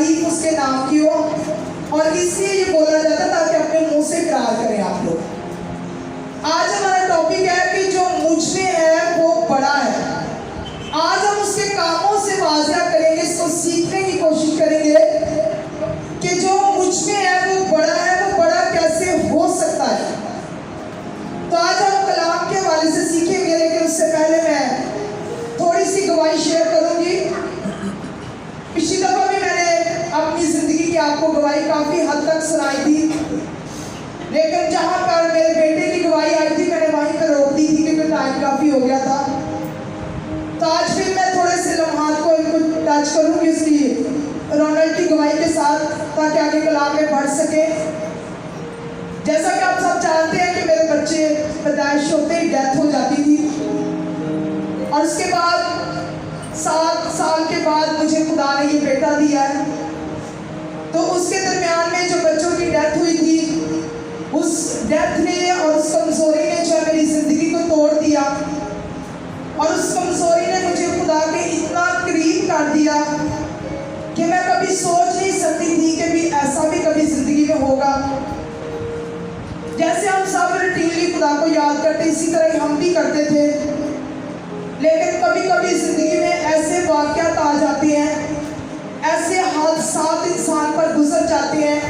तारीफ उसके नाम की हो, और इसलिए ये बोला जाता है ताकि अपने मुंह से इकरार करें आप लोग। आज हमारा टॉपिक है कि जो मुझ में है वो बड़ा है। आज हम उसके कामों से वाज़ा करेंगे, इसको सीखने की कोशिश करेंगे कि जो मुझ में है वो बड़ा है, वो बड़ा कैसे हो सकता है। तो आज हम कलाम के हवाले से सीखेंगे, लेकिन उससे पहले मैं थोड़ी सी गवाही शेयर करूंगी। पिछली दफा भी मैंने अपनी जिंदगी की आपको गवाही काफी हद तक सुनाई थी, लेकिन जहां पर मेरे बेटे की गवाही आई थी मैंने वहीं पर रोक दी थी क्योंकि टाइम काफी हो गया था। तो आज फिर मैं थोड़े से लम्हात को इनको टच करूंगी उसकी रोनाल्ड की गवाही के साथ, ताकि आगे कलाम में बढ़ सके। जैसा कि आप सब जानते हैं कि मेरे बच्चे पैदाइश होते ही डेथ हो जाती थी, और उसके बाद 7 साल के बाद मुझे खुदा ने ये बेटा दिया है। तो उसके दरमियान में जो बच्चों की डेथ हुई थी, उस डेथ ने और उस कमजोरी ने जो मेरी जिंदगी को तोड़ दिया, और उस कमजोरी ने मुझे खुदा के इतना करीब कर दिया कि मैं कभी सोच नहीं सकती थी कि भी ऐसा भी कभी जिंदगी में होगा। जैसे हम सब रूटीनली खुदा को याद करते, इसी तरह हम भी करते थे, लेकिन कभी कभी जिंदगी में ऐसे वाक़यात आ जाते हैं, ऐसे हादसात इंसान पर गुजर जाते हैं,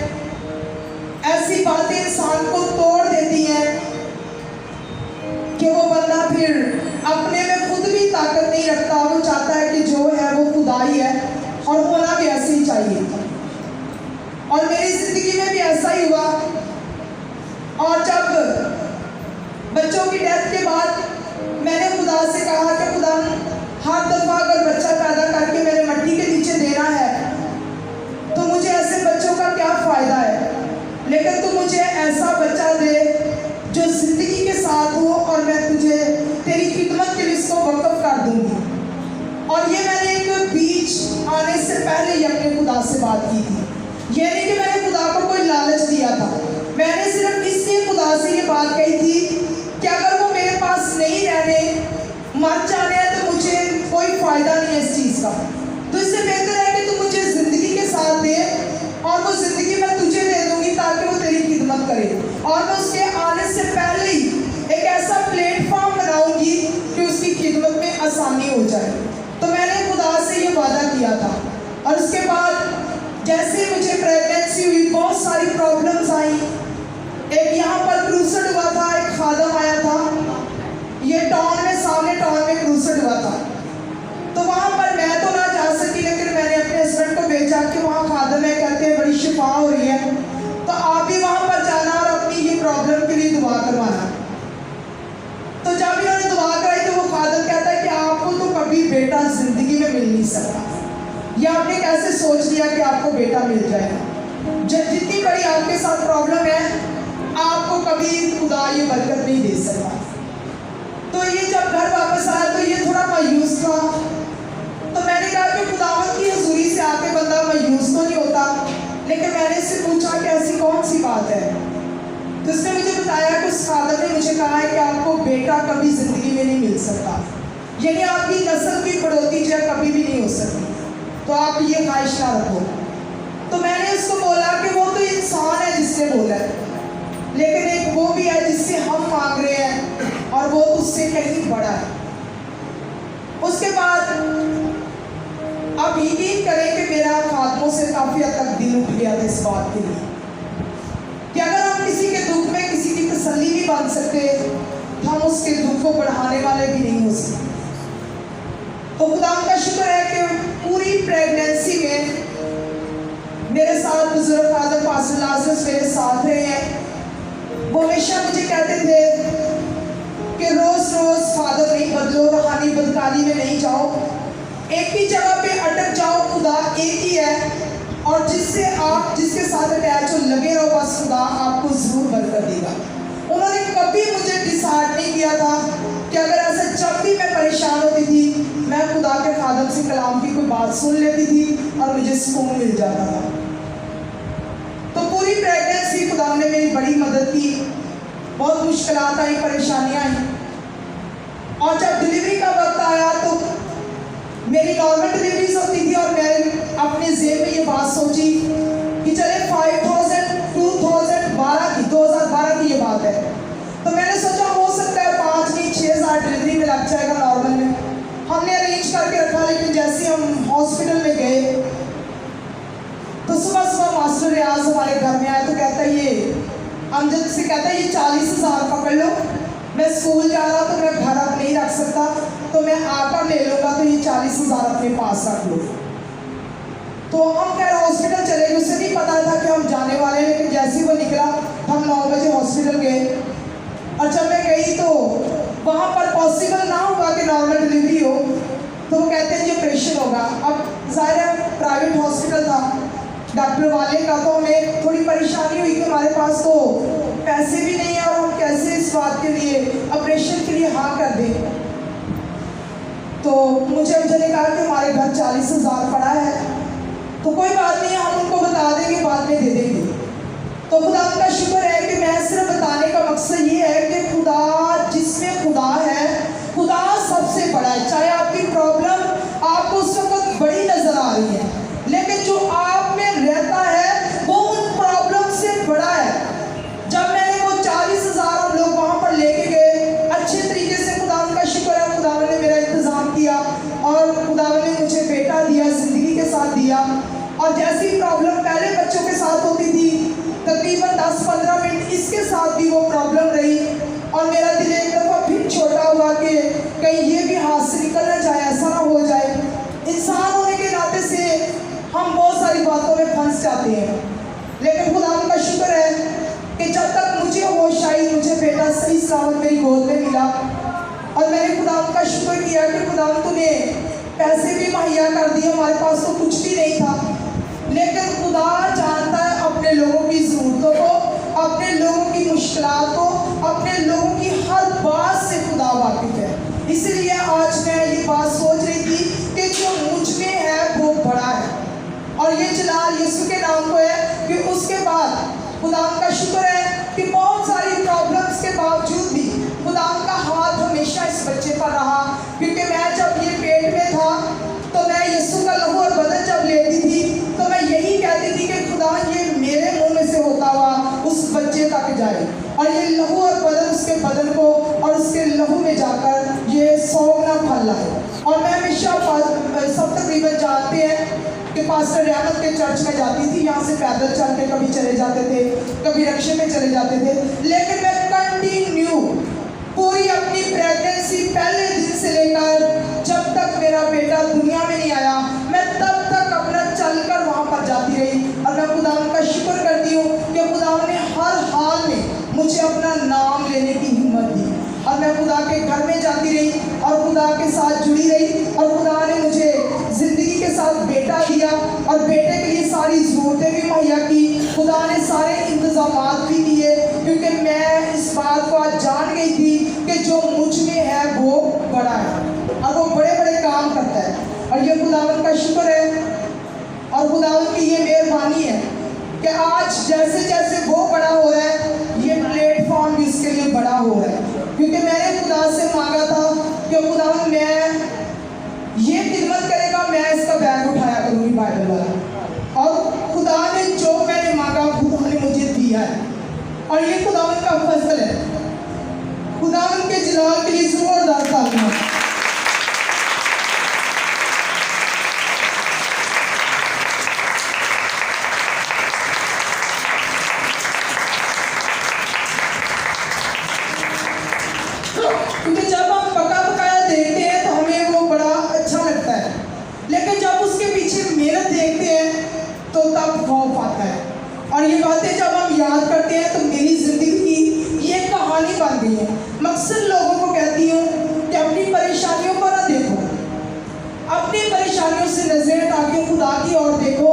ऐसी बातें इंसान को तोड़ देती हैं कि वो बंदा फिर अपने में खुद भी ताकत नहीं रखता। वो चाहता है कि जो है वो खुदा ही है, और होना भी ऐसे ही चाहिए। और मेरी जिंदगी में भी ऐसा ही हुआ। और जब बच्चों की डेथ के बाद मैंने खुदा से कहा कि खुदा, हर दफा अगर बच्चा पैदा करके मेरे मट्टी के नीचे देना है तो मुझे ऐसे बच्चों का क्या फ़ायदा है, लेकिन तू मुझे ऐसा बच्चा दे जो ज़िंदगी के साथ हो, और मैं तुझे तेरी खिदमत के लिए इसको वक़्फ़ कर दूँगी। और ये मैंने एक बीच आने से पहले ही अपने खुदा से बात की थी। ये नहीं कि मैंने खुदा को कोई लालच दिया था, मैंने सिर्फ इसलिए खुदा से ये बात कही थी कि अगर वो मेरे पास नहीं रहने, मर जाने हैं, तो मुझे कोई फ़ायदा नहीं है इस चीज़ का। तो इससे बेहतर है कि तू मुझे ज़िंदगी के साथ दे, और वो ज़िंदगी मैं तुझे दे दूँगी ताकि वो तेरी खिदमत करे, और मैं उसके आने से पहले ही एक ऐसा प्लेटफॉर्म बनाऊँगी कि उसकी खिदमत में आसानी हो जाए। तो मैंने खुदा से ये वादा किया था। और उसके बाद जैसे मुझे प्रेगनेंसी हुई, बहुत सारी प्रॉब्लम्स आई। एक यहाँ पर क्रूसेड हुआ था, एक खादम आया था, ये टाउन में, सामने टाउन में क्रूसेड हुआ था। तो वहाँ पर मैं तो ना जा सकी, लेकिन मैंने अपने हस्बैंड को भेजा कि वहाँ खादम है, कहते हैं बड़ी शिफा हो रही है, तो आप भी वहाँ पर जाना और अपनी ये प्रॉब्लम के लिए दुआ करवाना। तो जब इन्होंने दुआ कराई तो वो खादम कहता है कि आपको तो कभी बेटा जिंदगी में मिल नहीं सकता, या आपने कैसे सोच लिया कि आपको बेटा मिल जाएगा। जितनी बड़ी आपके साथ प्रॉब्लम है, आपको कभी खुदा ये बरकत नहीं दे सकता। तो ये जब घर वापस आया तो ये थोड़ा मायूस था। तो मैंने कहा कि खुदावत की हजूरी से आके बंदा मायूस तो नहीं होता, लेकिन मैंने इससे पूछा कि ऐसी कौन सी बात है। तो उसने मुझे बताया कि उस फादर ने मुझे कहा है कि आपको बेटा कभी ज़िंदगी में नहीं मिल सकता, यानी आपकी नस्ल की बढ़ोतरी जो है कभी भी नहीं हो सकती, तो आप ये ख्वाहिश ना रखो। तो मैंने उसको बोला कि वो तो इंसान है जिससे बोला है, लेकिन एक वो भी है जिससे हम मांग रहे हैं, और वो उससे कहीं बड़ा है। उसके बाद अब यकीन करें कि मेरा खातमों से काफ़ी हद तक दिल उठ गया था इस बात के लिए कि अगर हम किसी के दुख में किसी की तसल्ली नहीं बन सकते, हम उसके दुख को बढ़ाने वाले भी नहीं हो सकते। तो खुदा का शुक्र है कि पूरी प्रेगनेंसी में मेरे साथ बुजुर्ग फादर पास्टर लाजरस मेरे साथ रहे हैं। वो हमेशा मुझे कहते थे कि रोज़ रोज़ फादर नहीं बदलो, रूहानी बदकानी में नहीं जाओ, एक ही जगह पे अटक जाओ, खुदा एक ही है, और जिसके साथ अटैच हो लगे रहो, बस खुदा आपको ज़रूर बरकत देगा। उन्होंने कभी मुझे डिसाइड नहीं किया था कि अगर ऐसे जब भी मैं परेशान होती थी, मैं खुदा के खादम से कलाम की कोई बात सुन लेती थी और मुझे सुकून मिल जाता था। तो पूरी प्रेगनेंसी खुदा ने मेरी बड़ी मदद की। बहुत मुश्किलात आई, परेशानियाँ आई, और जब डिलीवरी का वक्त आया तो मेरी नॉर्मल डिलीवरीज होती थी, और मैं अपने जेब में ये बात सोच सोची कि चले 2012 की ये बात है, तो मैंने सोचा हो सकता है 5 नहीं 6 साल डिलीवरी में लग जाएगा नॉर्मल में। हमने अरेंज करके रखा, लेकिन जैसे हम हॉस्पिटल में गए तो सुबह सुबह मास्टर रियाज हमारे घर में आया, तो कहता है ये अमजद से कहता है ये 40,000 पकड़ लो, मैं स्कूल जा रहा तो मैं घर अब नहीं रख सकता, तो मैं आकर ले लूँगा, तो ये 40,000 अपने पास रख लो। तो हम खैर हॉस्पिटल चले गए, उसे नहीं पता था कि हम जाने वाले हैं, लेकिन जैसे ही वो निकला हम 9 बजे हॉस्पिटल गए। और जब मैं गई तो वहाँ पर पॉसिबल ना होगा कि नॉर्मल डिलीवरी हो, तो वो कहते हैं ये ऑपरेशन होगा। अब ज़ाहिर है प्राइवेट हॉस्पिटल था डॉक्टर वाले का, तो हमें थोड़ी परेशानी हुई कि हमारे पास तो पैसे भी नहीं है और हम कैसे इस बात के लिए ऑपरेशन के लिए हाँ कर दें। तो मुझे अमजद ने कहा कि हमारे घर 40,000 पड़ा है, तो कोई बात नहीं, हम उनको बता देंगे, बाद में दे देंगे। तो खुदा का शुक्र है कि मैं सिर्फ बताने का मकसद ये है कि खुदा जिसमें खुदा है, खुदा सबसे बड़ा है। चाहे आपकी प्रॉब्लम आपको उस वक्त बड़ी नजर आ रही है, लेकिन जो आप में रहता है वो उन प्रॉब्लम से बड़ा है। जब मैंने वो 40,000 हम लोग वहाँ पर लेके गए, अच्छे तरीके से खुदा का शुक्र है, खुदा ने मेरा इंतज़ाम किया और खुदा ने मुझे बेटा दिया, ज़िंदगी के साथ दिया। और जैसी प्रॉब्लम पहले बच्चों के साथ होती थी, तकरीबन 10-15 मिनट इसके साथ भी वो प्रॉब्लम रही, और मेरा दिल एक दफ़ा फिर छोटा हुआ कि कहीं ये भी हाथ से निकल ना जाए, ऐसा ना हो जाए। इंसान होने के नाते से हम बहुत सारी बातों में फंस जाते हैं, लेकिन खुदा का शुक्र है कि जब तक मुझे होश आई, मुझे बेटा सही सलामत मेरी गोद में मिला। और मैंने खुदा का शुक्र किया कि खुदा तूने पैसे भी मुहैया कर दिए, हमारे पास तो कुछ भी नहीं था, लेकिन खुदा जानता है अपने लोगों की ज़रूरतों को, अपने लोगों की मुश्किलात को, अपने लोगों की हर बात से खुदा वाकिफ़ है। इसलिए आज मैं ये बात सोच रही थी कि जो मुझ में है वो बड़ा है, और ये जलाल यीशु के नाम को है कि उसके बाद खुदा का शुक्र है कि बहुत सारी प्रॉब्लम्स के बावजूद भी खुदा का हाथ हमेशा इस बच्चे पर रहा। क्योंकि मैं जब ये पेट में था तो मैं यीशु का लहू और बदन जब लेती थी तो मैं यही कहती थी कि खुदा ये मेरे मुंह में से होता हुआ उस बच्चे तक जाए, और ये लहू और बदन उसके बदन को और उसके लहू में जाकर ये 100 गुना फल लाए। और मैं हमेशा सब तकरीबन जानते हैं कि पास्टर रहमत के चर्च में जाती थी, यहाँ से पैदल चल के कभी चले जाते थे, कभी रिक्शे में चले जाते थे, लेकिन मैं कंटिन्यू पूरी अपनी प्रेगनेंसी पहले दिन से लेकर जब तक मेरा बेटा दुनिया में नहीं आया, मैं तब तक अपना चलकर वहाँ पर जाती रही। और मैं खुदा का शुक्र करती हूँ कि खुदा ने हर हाल में मुझे अपना नाम लेने की हिम्मत दी, और मैं खुदा के घर में जाती रही और खुदा के साथ जुड़ी रही, और खुदा ने मुझे ज़िंदगी के साथ बेटा दिया और बेटे के लिए सारी ज़रूरतें भी मुहैया की। खुदा ने सारे इंतज़ामात भी दिए, क्योंकि मैं इस बात को आज जान गई थी कि जो मुझ में है वो बड़ा है और वो बड़े बड़े काम करता है। और ये खुदावंद का शुक्र है और खुदावंद की ये मेहरबानी है कि आज जैसे जैसे वो बड़ा हो रहा है, ये प्लेटफॉर्म भी इसके लिए बड़ा हो रहा है। क्योंकि मैंने खुदा से मांगा था कि खुदावंद मैं ये खिदमत करेगा, मैं इसका बैग उठाया करूँगी बाइबल वाला, और खुदा ने जो मैंने मांगा खुदा ने मुझे दिया है, और ये खुदावंद का फजल है। खुदावंद के जलाल के लिए जोरदार तालियां। क्योंकि जब हम पका पकाया देखते हैं तो हमें वो बड़ा अच्छा लगता है, लेकिन जब उसके पीछे मेहनत देखते हैं तो तब खौफ आता है। और ये बातें जब हम याद करते हैं तो मेरी ज़िंदगी की ये कहानी बन गई है। मकसद लोगों को कहती हूँ कि अपनी परेशानियों पर ना देखो, अपनी परेशानियों से नजरें ताकि खुदा की ओर देखो,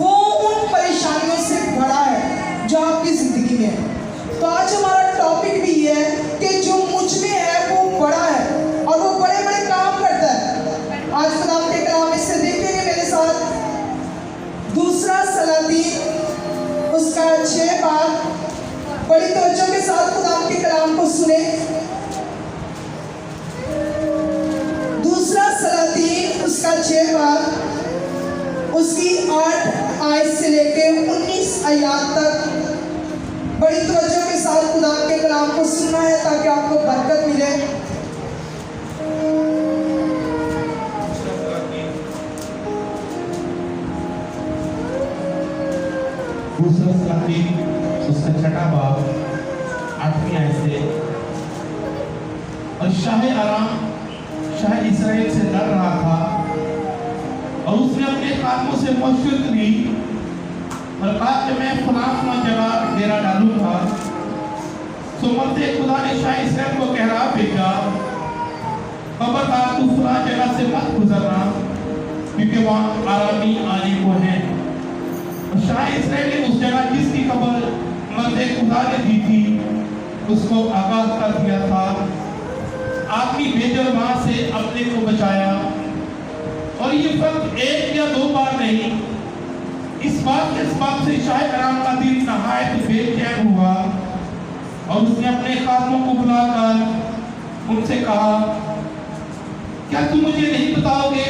वो उन परेशानियों से बड़ा है जो आपकी ज़िंदगी में है। तो आज हमारा टॉपिक भी ये है कि जो मुझ में है वो बड़ा है और वो बड़े बड़े काम करता है। आज खुदा के कलाम इससे देखेंगे मेरे साथ, दूसरा सलातीन उसका 6 बाब, बड़ी तवज्जो के साथ खुदा के कलाम को सुने। दूसरा सलातीन उसका 6 बाब उसकी 8 आयत लेके 19 आयत तक बड़ी तवज्जो के साथ खुदा के कलाम को सुनना है ताकि आपको बरकत मिले। दूसरा सलाती उसका छठा बाब 8वीं आयत से, और शाह आराम शाह इस्राएल से लड़ रहा था और उसने अपने कामों से मशवरत ली और कहा कि मैं फलां जगह डेरा डालूंगा। सो मर्दे खुदा ने शाह इस्राएल को कहरा भेजा, खबरदार तू फलां जगह से मत गुजरना क्योंकि वहाँ आरामी आने को है। और शाह इस्राएल ने उस जगह जिसकी खबर मर्दे खुदा ने दी थी उसको आगाह कर दिया था। आदमी भेजकर वहां से अपने को बचाया। और ये फर्क एक या दो बार नहीं, इस बात से शाह आराम का दिल नहायत बेचैन हुआ और उसने अपने खादमों को बुलाकर उनसे कहा, क्या तुम मुझे नहीं बताओगे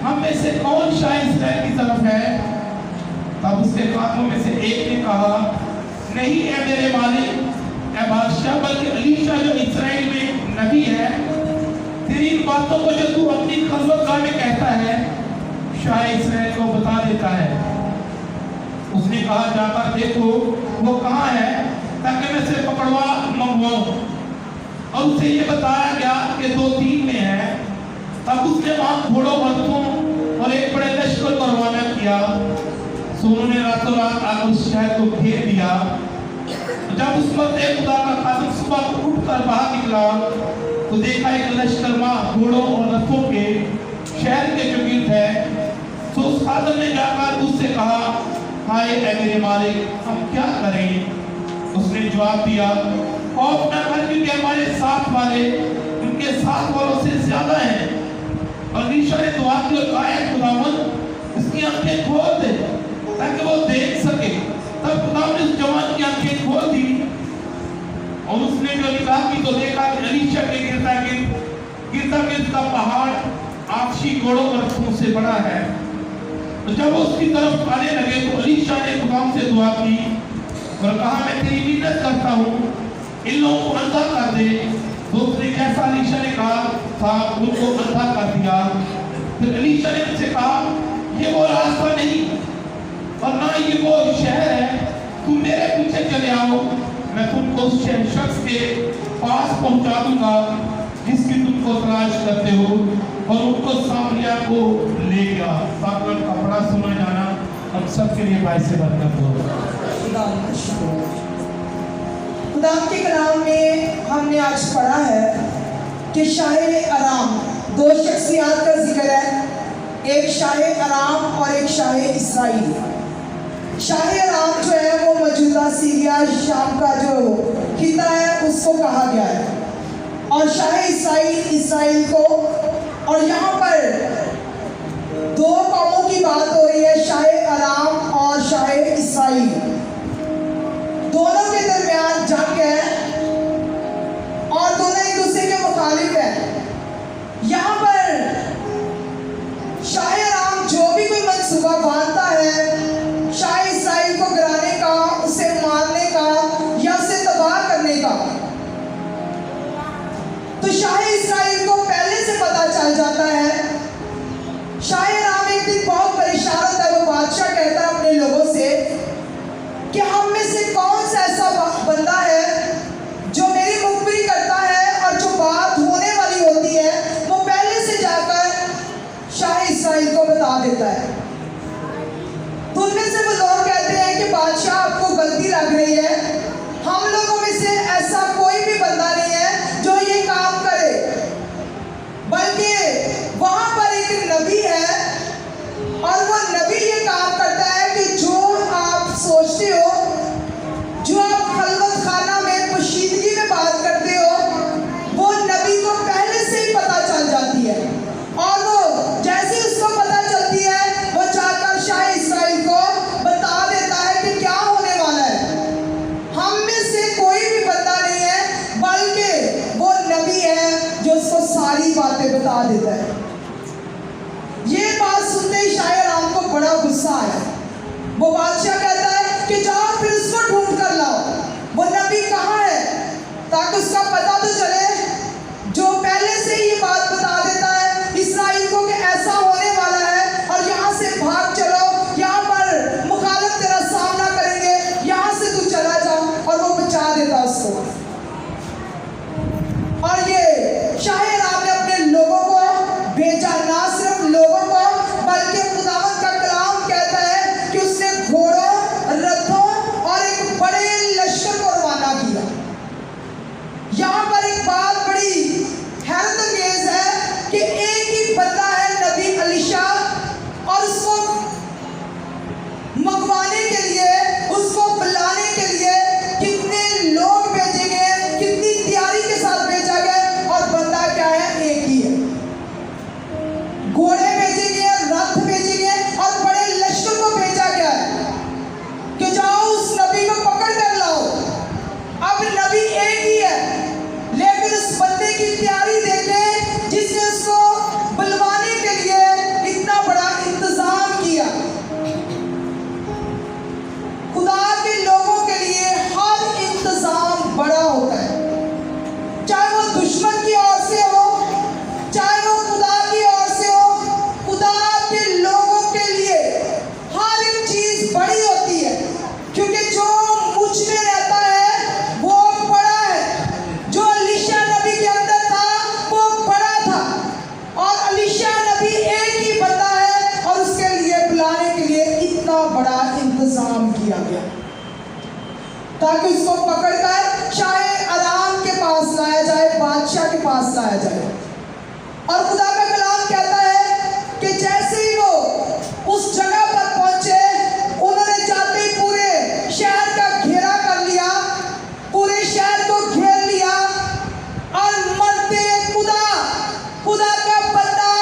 हम में से कौन शाह इस्राएल की तरफ है? तब उसके खादमों में से एक ने कहा, नहीं है मेरे मालिक, ऐ बादशाह, बल्कि अलीशा जो इस्राएल में नबी है, तेरी इन बातों को जो तू अपनी खलवतगाह में कहता है शाह इस्राएल को बता देता है। उसने कहा, जाकर देखो वो कहाँ है ताकि मैं उसे पकड़वा मंगवाऊं। और उसे ये बताया गया कि 2-3 में है। तब उसने वहां घोड़ों रथों और एक बड़े लश्कर को रवाना किया। सो उन्होंने रातों रात आकर उस शहर को घेर दिया। जब उस मर्दे खुदा का खादिम सुबह को उठकर बाहर निकला तो देखा एक लश्करमा घोड़ों और रथों के शहर के जो गिर्द है। तो उस खादिम ने जाकर उससे कहा, हाय ऐ मेरे मालिक, हम क्या करें? उसने जवाब दिया, खौफ न कर क्योंकि हमारे साथ वाले उनके साथ वालों से ज्यादा हैं। और अलीशा ने दुआ की और कहा, खुदावंद इसकी आंखें खोल दे ताकि वो देख सके। तब खुदा ने उस जवान की आंखें खोल दी और उसने जो निगाह की तो देखा कि अलीशा के गिरता गिर्द का पहाड़ आखशी घोड़ों और रथों से बड़ा है। तो जब वो उसकी तरफ आने लगे तो अलीशा ने खुदा से दुआ की और कहा, मैं तेरी मिन्नत करता हूँ इन लोगों को अंधा कर दे। तो उसने जैसा अलीशा ने कहा था उनको अंधा कर दिया। फिर अलीशा ने उनसे कहा, ये वो रास्ता नहीं और ना ये वो शहर है, तुम मेरे पीछे चले आओ, मैं तुमको उस शख्स के पास पहुंचा दूंगा जिसकी तुमको तलाश करते हो। और उनको सामरिया को ले गया। सामरिया का बड़ा सुना जाना हम सबके लिए भाई से बरकत हो। खुदा के कलाम में हमने आज पढ़ा है कि शाह आराम, 2 शख्सियत का जिक्र है, एक शाह आराम और एक शाह इस्राइल। शाह आराम जो है वो मौजूदा सीरिया शाम का जो खिता है उसको कहा गया है, और शाह इस्राइल को। और यहाँ पर 2 कौमों की बात हो रही है, शाह आराम और शाह इस्राइल। दोनों के दरमियान जंग है और दोनों एक दूसरे के मुखालिफ है। यहाँ पर शाह आराम जो भी कोई मंसूबा बांधता है शाह इस्राइल को गिराने का, उसे मारने का या उसे तबाह करने का, तो शाह इस्राइल को पहले से पता चल जाता है। शाह आराम एक दिन बहुत परेशान होता है। वो बादशाह कहता है अपने लोगों से कि हम में से कौन सा ऐसा बंदा है जो मेरी मुखबिरी करता है और जो बात होने वाली होती है वो पहले से कर गया ताकि उसको पकड़कर शाहे आराम के पास लाया जाए, बादशाह के पास लाया जाए। और खुदा का कलाम कहता है कि जैसे ही वो उस जगह पर पहुंचे, उन्होंने जाते ही पूरे शहर का घेरा कर लिया, पूरे शहर को घेर लिया। और मरते खुदा का बंदा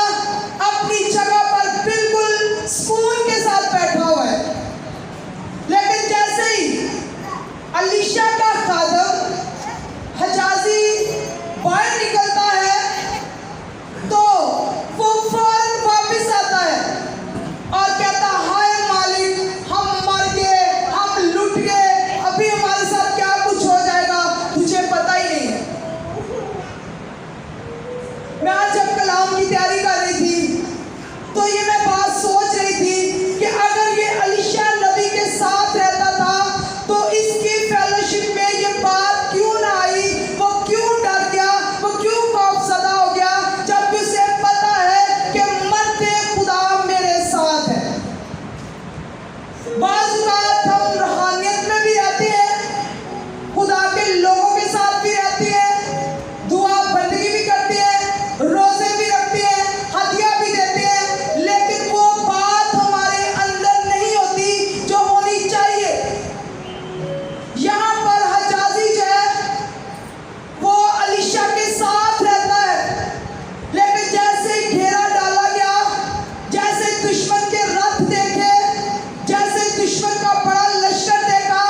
अपनी जगह पर बिल्कुल सुकून के साथ बैठा हुआ है। लेकिन जैसे ही अलीशा का खादम हजाजी बाहर निकलता है तो वो फौरन वापस आता है और कहता, हाय मालिक, हम मर गए, हम लुट गए, अभी हमारे साथ क्या कुछ हो जाएगा तुझे पता ही नहीं है। मैं आज जब कलाम की तैयारी कर रही थी तो ये मैं बात सोच रही थी कि अगर ये अलीशा नबी के साथ रहता था तो इसकी फेलोशिप में ये बात क्यों ना आई, वो क्यों डर गया, वो क्यों खौफजदा हो गया, जबकि उसे पता है कि मरते खुदा मेरे साथ है। बाज़ बात हम रूहानियत में भी रहते हैं, खुदा के लोगों के साथ भी रहते हैं, दुआ बंदगी भी करते हैं, रोजे भी रखते हैं, हदिया भी देते हैं, लेकिन वो बात हमारे अंदर नहीं होती जो होनी चाहिए। यहाँ पर हजाजी जो है वो अलीशा के साथ रहता है, लेकिन जैसे घेरा डाला गया, जैसे दुश्मन के रथ देखे, जैसे दुश्मन का बड़ा लश्कर देखा,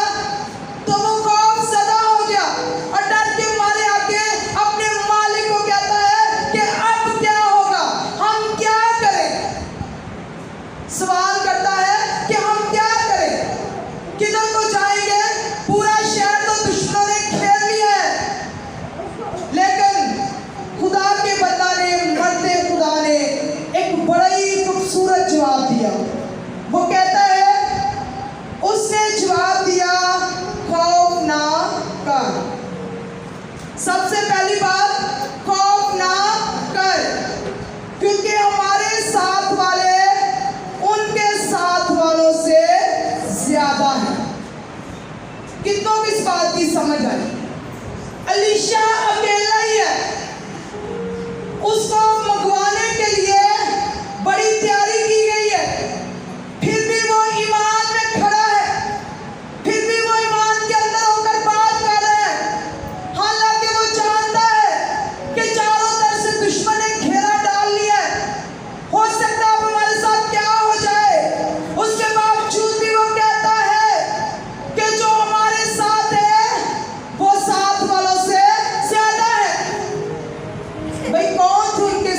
तो वो खौफजदा हो गया और डर के मारे आके अपने मालिक को कहता है कि अब क्या होगा, हम क्या करें। सवाल करता है कि हम क्या करें, किधर को जाएंगे, पूरा शहर तो दुश्मनों ने घेर लिया है। लेकिन खुदा के बंदा ने, मरते खुदा ने एक बड़ा ही खूबसूरत जवाब दिया। वो कहता है, उसने जवाब दिया, खौफ ना कर। सबसे पहली बात, खौफ ना कर, क्योंकि हमारे साथ वाले उनके साथ वालों से ज्यादा है। कितनों की इस बात की समझ आई? अलीशा अकेला ही है, उसको मंगवाने के लिए बड़ी तैयारी की गई है, फिर भी वो ईमान में खड़ा है, फिर भी वो ईमान के अंदर होकर बात कर रहा है। हालांकि वो जानता है कि चारों तरफ से दुश्मन ने घेरा डाल लिया है, हो सकता है अब हमारे साथ क्या हो जाए। उसके बावजूद भी वो कहता है कि जो हमारे साथ है वो साथ वालों से ज्यादा है। भाई कौन थे उनके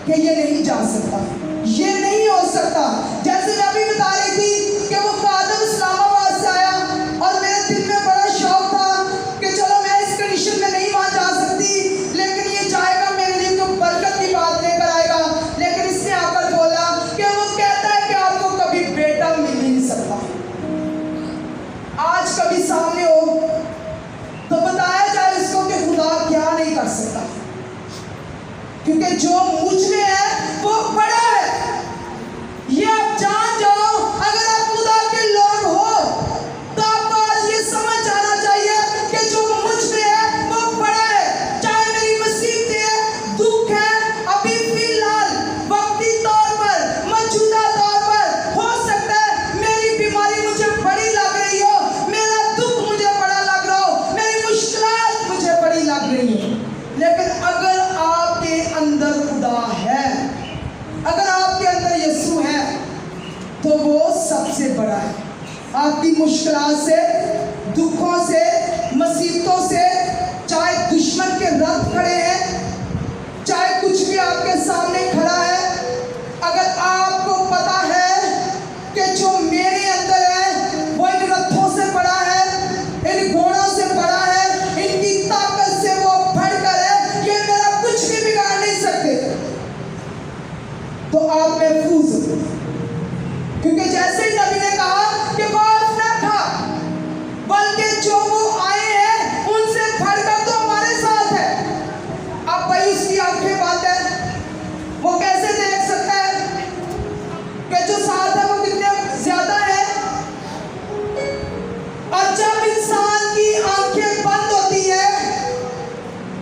कि ये नहीं जा सकता, ये नहीं हो सकता। जैसे मैं अभी बता रही थी कि वो कादम इस्लामाबाद से आया और मेरे दिल में बड़ा शौक था कि चलो मैं इस कंडीशन में नहीं वहाँ जा सकती, लेकिन ये जाएगा मेरे लिए तो बरकत की बात लेकर आएगा। लेकिन इसने आकर बोला कि वो कहता है कि आपको कभी बेटा मिल ही नहीं सकता। आज कभी सामने हो तो बताया जाए इसको कि खुदा क्या नहीं कर सकता, क्योंकि जो मुझ में है वो बड़ा है। ये आप जान जाओ, अगर आप खुदा के लोग हो तो आपको आज ये समझ आना चाहिए कि जो मुझ में है वो बड़ा है। चाहे मेरी मुसीबतें है, दुख है, अभी फिलहाल वक्ती तौर पर, मौजूदा तौर पर हो सकता है मेरी बीमारी मुझे बड़ी लग रही हो, मेरा दुख मुझे बड़ा लग रहा हो, मेरी मुश्किलात मुझे बड़ी लग रही हो, लेकिन अगर आपके अंदर खुदा है, अगर आपके अंदर यीशु है, तो वो सबसे बड़ा है। आपकी मुश्किलात से, दुखों से, मुसीबतों से, चाहे दुश्मन के रथ खड़े हैं, चाहे कुछ भी आपके सामने खड़ा है, अगर आपको पता है कि जो मेरे अंदर है वो इन रथों से बड़ा है, इन घोड़ों से बड़ा है, इनकी ताकत से वो बढ़कर है, ये मेरा कुछ भी बिगाड़ नहीं सकते, तो आप महफूज हो। क्योंकि जैसे ही नबी ने कहा कि खौफ न खा, बल्कि जो वो आए हैं उनसे बढ़कर तो हमारे साथ है। अब भाई उसकी आंखें बंद है, वो कैसे देख सकता है कि जो साथ है वो कितने ज्यादा है। और जब इंसान की आंखें बंद होती है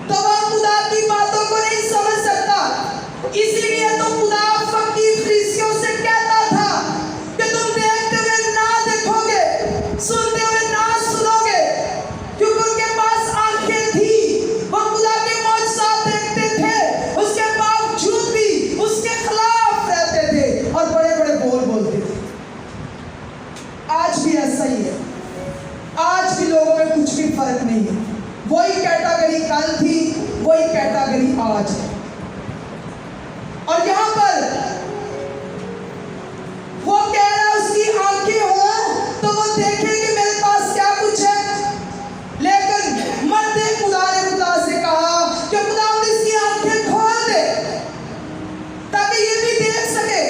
तो वह खुदा की बातों को नहीं समझ सकता। इसीलिए तो खुदा फकीर फरीसियों से कहता था कि तुम देखते हुए ना देखोगे, सुनते हुए ना सुनोगे, क्योंकि उनके पास आंखें थी, वो खुदा के मौजज़ात देखते थे, उसके बावजूद भी उसके खिलाफ रहते थे और बड़े बड़े बोल बोलते थे। आज भी ऐसा ही है, आज भी लोगों में कुछ भी फर्क नहीं है। वही कैटेगरी कल थी, वही कैटेगरी आज है। और यहाँ पर वो कह रहा है उसकी आंखें हो तो वो देखे कि मेरे पास क्या कुछ है, लेकिन मर्दे खुदा ने खुदा से कहा कि खुदा इसकी आंखें खोल दे ताकि ये भी देख सके।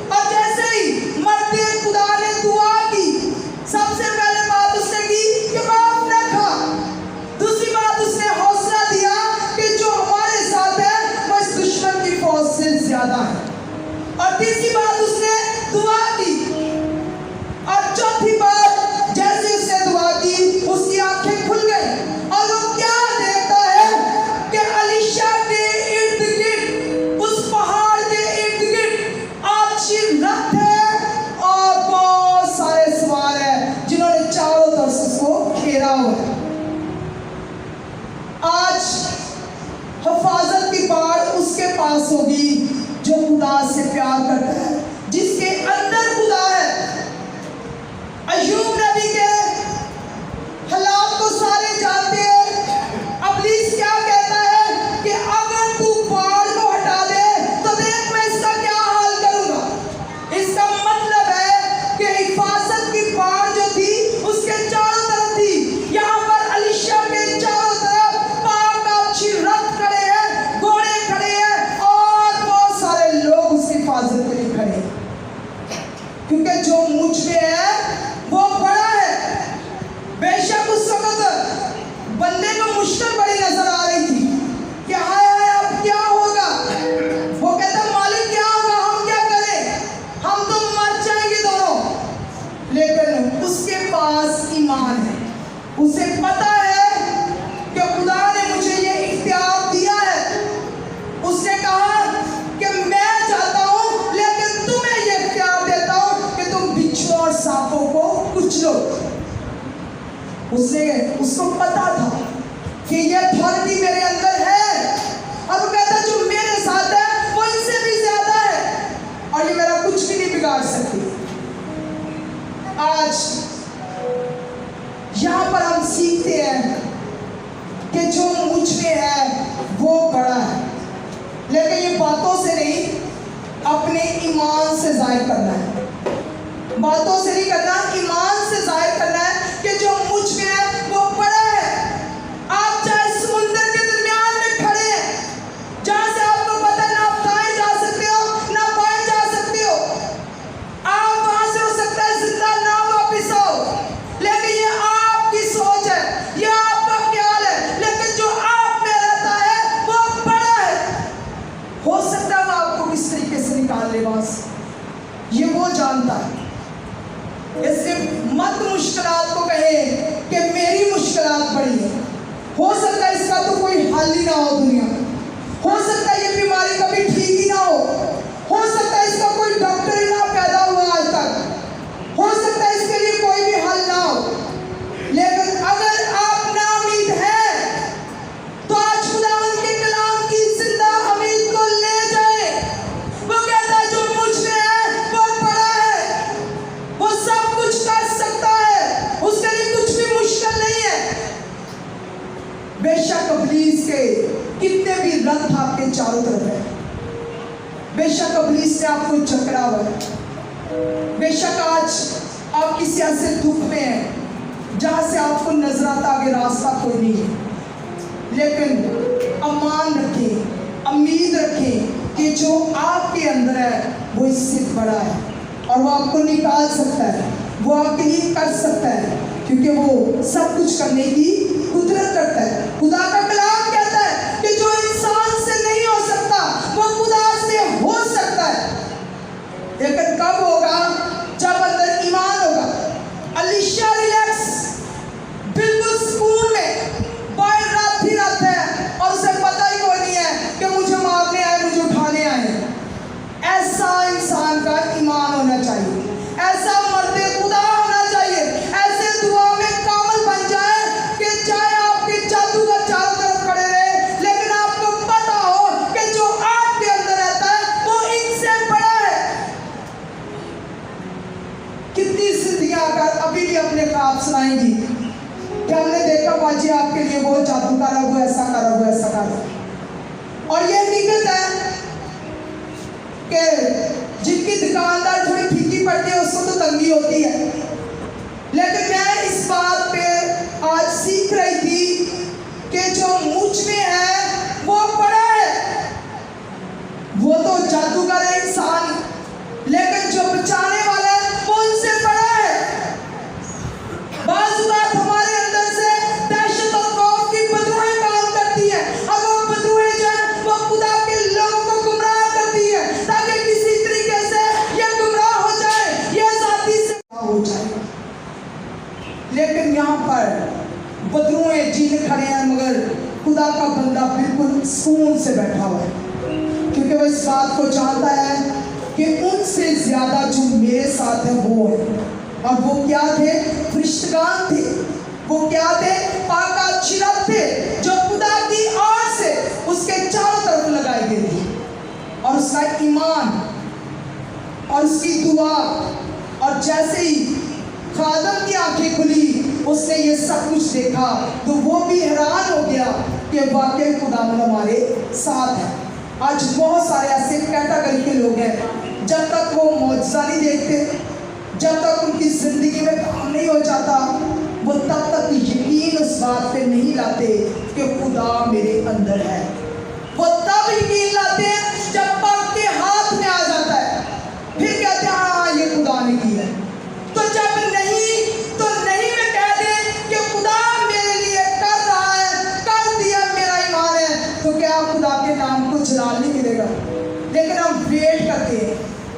और जैसे ही मर्दे खुदा ने दुआ की, सबसे पहले बात उसने की कि खौफ न खा। दूसरी बात उसने हौसला दिया कि जो हमारे साथ है वो इस दुश्मन की फौज से ज्यादा है। और तीसरी बात उसने दुआ की। और चौथी बात जैसे उसने दुआ की उसकी आंखें खुल गई और वो क्या देखता है कि अलीशा के इर्द गिर्द, उस पहाड़ के इर्द गिर्द आछी रथ है और बहुत सारे सवार हैं जिन्होंने चारों तरफ से उसको घेरा हुआ है। आज हिफाजत की बाढ़ उसके पास होगी जो खुदा से प्यार करता है, जिसके अंदर खुदा है। अय्यूब नबी के हालात को सारे जानते हैं। इब्लीस क्या कहता है कि अगर तू बाढ़ को हटा दे तो देख मैं इसका क्या हाल करूंगा। इसका मतलब है कि हिफाजत की बाढ़ जो थी उसके चारों तरफ थी। यहाँ पर अलीशा के चारों तरफ पहाड़ का अच्छी रथ खड़े हैं, घोड़े खड़े हैं और बहुत सारे लोग उसकी हिफाजत के लिए खड़े हैं, क्योंकि जो मुझ में है वो बड़ा है। बेशक उस वक्त बंदे को मुश्किल बड़ी नजर आ रही थी कि हाय हाय अब क्या होगा। वो कहता मालिक क्या होगा, हम क्या करें, हम तो मर जाएंगे दोनों। लेकिन उसके पास ईमान है, उसे पता है कि खुदा ने मुझे ये इख्तियार दिया है। उसने कहा कि मैं चाहता हूं लेकिन तुम्हें ये इख्तियार देता हूं कि तुम बिच्छू और सांपों को कुचलो। उसको पता था कि ये अथॉरिटी मेरे अंदर है और वो कहता जो मेरे साथ है वो इनसे भी ज्यादा है और ये मेरा कुछ भी नहीं बिगाड़ सकती। आज यहाँ पर हम सीखते हैं कि जो मुझ में है वो बड़ा है, लेकिन ये बातों से नहीं अपने ईमान से जाहिर करना है, बातों से नहीं करना, ईमान से जाहिर करना है कि जो मुझ में है वो बड़ा है। आप चाहे समुद्र के दरमियान में खड़े हैं, जहां से आपको पता ना आप दाएं जा सकते हो ना बाएं जा सकते हो, आप वहां से हो सकता है जिंदा ना वापिस आओ, लेकिन ये आपकी सोच है, ये आपका ख्याल है, लेकिन जो आप में रहता है वो बड़ा है। हो सकता है वो आपको किस तरीके से निकाल ले वहां से, ये वो जानता है। इसलिए मत मुश्किलात को कहे कि मेरी मुश्किलात बड़ी है। हो सकता है इसका तो कोई हल ही ना हो दुनिया में, हो सकता है ये बीमारी कभी ठीक ही ना हो सकता है इसका कोई डॉक्टर ही ना पैदा हुआ आज तक, हो सकता है इसके लिए कोई भी हल ना हो, लेकिन अगर आप नाउमीद हैं तो आज खुदावंद के कलाम की जिंदा उम्मीद को ले जाए। वो कहता है जो मुझ में है वो बड़ा है, वो सब कुछ कर सकता है, उसके लिए कुछ भी मुश्किल नहीं है। बेशक इब्लीस के कितने भी रंग आपके चारों तरफ है, बेशक इब्लीस ने आपको चकरा हुआ है, बेशक आज आप किसी ऐसे दुख में हैं जहां से आपको नजर आता आगे रास्ता कोई नहीं है, लेकिन अमान रखें, उम्मीद रखें कि जो आपके अंदर है वो इससे बड़ा है और वो आपको निकाल सकता है, वो आपके लिए कर सकता है, क्योंकि वो सब कुछ करने की कुदरत रखता है। खुदा का कलाम कहता है कि जो इंसान से नहीं हो सकता वो खुदा से हो सकता है, लेकिन कब होगा? जब अंदर ईमान होगा। अलीशा रिलैक्स, बिल्कुल सुकून में, बाहर रात ही रात है और उसे पता ही कोई नहीं है कि मुझे मारने आए, मुझे उठाने आए। ऐसा इंसान का ईमान होना चाहिए, ऐसा मर्दे खुदा होना चाहिए, ऐसे दुआ में कामल बन जाए कि चाहे आपके जादूगर चारों तरफ खड़े रहे, लेकिन आपको पता हो कि जो आपके अंदर रहता है वो इनसे बड़ा है। कितनी जिंदगियां अगर अभी भी अपने ख्वाब सुनाएंगी कि हमने देखा बाजी आपके लिए वो जादूगर है, वो ऐसा कर रहा, वो ऐसा कर रहा। और ये हकीकत है कि जिनकी दुकानदार थोड़ी फीकी पड़ती है उसको तो तंगी होती है, लेकिन मैं इस बात पे आज सीख रही थी कि जो मुझ में है वो बड़ा है। वो तो जादूगर है इंसान, लेकिन जो बचाने वाला है वो उनसे बड़ा है। बाज़ बात हमारे अंदर से दहशत और खौफ की बदुआएं काम करती है, और वो बदुआएं जो है वो खुदा के लोगों को गुमराह करती है, ताकि किसी तरीके से ये गुमराह हो जाए, ये जाती से हो जाए। लेकिन यहाँ पर बदुआएं जीने खड़े हैं, मगर खुदा का बंदा बिल्कुल सुकून से बैठा हुआ है, क्योंकि वो इस बात को जानता है कि उनसे ज्यादा जो मेरे साथ है वो है। और वो क्या थे? फरिश्तगान थे, वो क्या थे? पाका चिराग थे, जो खुदा की आड़ से उसके चारों तरफ लगाई गई थी। और उसका ईमान और उसकी दुआ, और जैसे ही खादम की आंखें खुली उसने ये सब कुछ देखा, तो वो भी हैरान हो गया कि वाकई खुदा हमारे साथ है। आज बहुत सारे ऐसे कैटेगरी के लोग हैं, जब तक वो मौजज़ा नहीं देखते, जब तक उनकी ज़िंदगी में काम नहीं हो जाता, वो तब तक यकीन उस बात पे नहीं लाते कि खुदा मेरे अंदर है। वो तब यकीन लाते हैं जब पग के हाथ में आ जाता है, फिर कहते हैं हाँ ये खुदा ने किया। तो जब नहीं तो नहीं में कह दें कि खुदा मेरे लिए कर रहा है, कर दिया, मेरा ईमान है, तो क्या खुदा के नाम को जलाल नहीं मिलेगा? लेकिन हम वेट करते हैं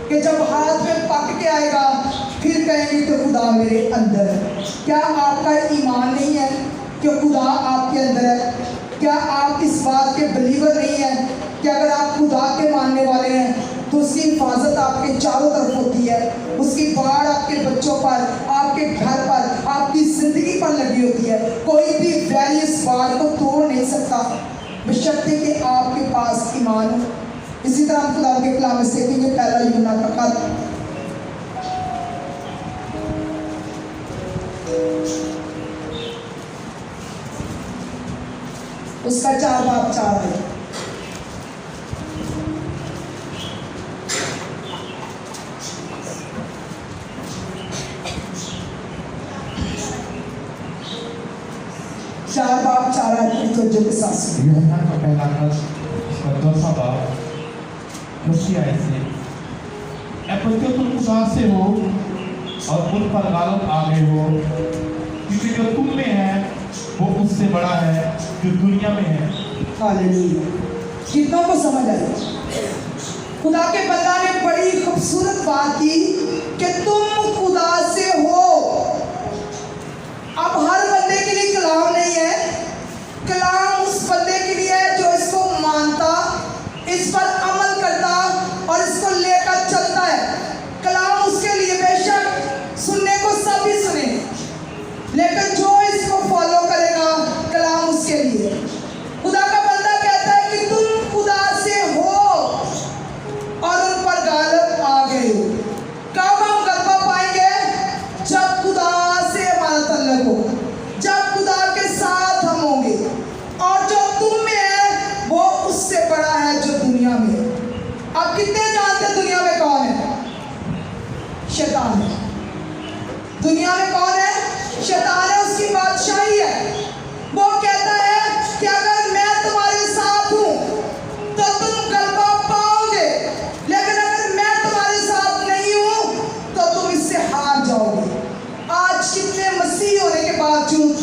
कि जब हाथ में पक के आएगा फिर कहेंगे कि खुदा मेरे अंदर है। क्या आपका ईमान नहीं है कि खुदा आपके अंदर है? क्या आप इस बात के बिलीवर नहीं हैं कि अगर आप खुदा के मानने वाले हैं तो उसकी हिफाजत आपके चारों तरफ होती है, उसकी बाढ़ आपके बच्चों पर, आपके घर पर, आपकी ज़िंदगी पर लगी होती है। कोई भी वैरी इस बाढ़ को तोड़ नहीं सकता, बशर्ते कि आपके पास ईमान हो। इसी तरह हम खुदा के कलाम में सीखेंगे, पहला यूहन्ना का खत उसका 4 बाब 4 है। तवज्जो के साथ सुनिए। यूहन्ना का पहला खत इसका 10वां बाब दूसरी आयत से, ऐ बच्चों तुम खुदा से हो और उन पर गालिब आ गए हो, क्योंकि जो तुम में है वो उससे बड़ा है जो दुनिया में है। हालेलुया। कितनों को समझ आई? खुदा के बंदा ने बड़ी खूबसूरत बात की कि तुम खुदा से हो। अब हर बंदे के लिए कलाम नहीं है, कलाम उस बंदे के लिए है जो इसको मानता, इस पर अमल करता और इसको लेकर चलता है। कलाम उसके लिए बेशक सुनने को सभी सुने, लेकिन जो इसको फॉलो करेगा कलाम उसके लिए। खुदा का बंदा कहता है कि तुम खुदा से हो और उन पर गालिब आ गए हो। कब हम गलबा पाएंगे? जब खुदा से हमारा तल्लुक होगा, जब खुदा के साथ हम होंगे, और जो तुम में है वो उससे बड़ा है जो दुनिया में है। अब कितने जानते हैं दुनिया में कौन है? शैतान है। दुनिया में कौन है? शैतान है, उसकी बादशाही है। वो कहता है कि अगर मैं तुम्हारे साथ हूं तो तुम गलबा पाओगे, लेकिन अगर मैं तुम्हारे साथ नहीं हूं तो तुम इससे हार जाओगे। आज कितने मसीह होने के बावजूद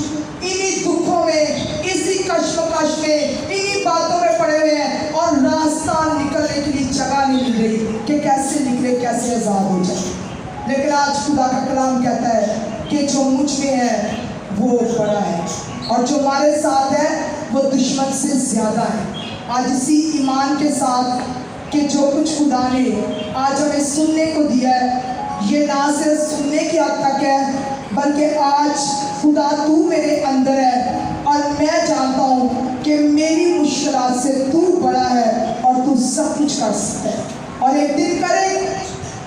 इन्हीं दुखों में, इसी कश्मकश में, इन्हीं बातों में पड़े हुए हैं और रास्ता निकलने के लिए जगह नहीं मिल रही कि कैसे निकले, कैसे आजाद हो जाए। लेकिन आज खुदा का कलाम कहता है कि जो मुझ में है वो बड़ा है और जो हमारे साथ है वो दुश्मन से ज़्यादा है। आज इसी ईमान के साथ कि जो कुछ खुदा ने आज हमें सुनने को दिया है, ये ना सिर्फ सुनने की हद तक है, बल्कि आज खुदा तू मेरे अंदर है और मैं जानता हूँ कि मेरी मुश्किलात से तू बड़ा है और तू सब कुछ कर सकता है। और एक दिन करें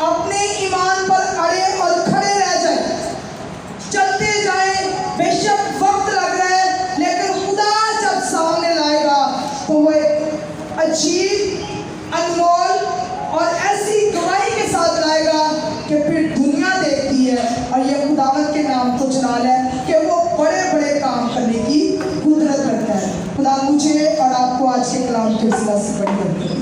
अपने ईमान पर अड़े और खड़े रह जाए, चलते जाए। बेशक वक्त लग रहा है, लेकिन खुदा जब सामने लाएगा तो वो एक अजीब, अनमोल और ऐसी गवाही के साथ लाएगा कि फिर दुनिया देखती है और ये खुदावंत के नाम को जलाल है कि वो बड़े बड़े काम करने की कुदरत रखता है। खुदा मुझे और आपको आज के कलाम के सिलसिले से बड़ी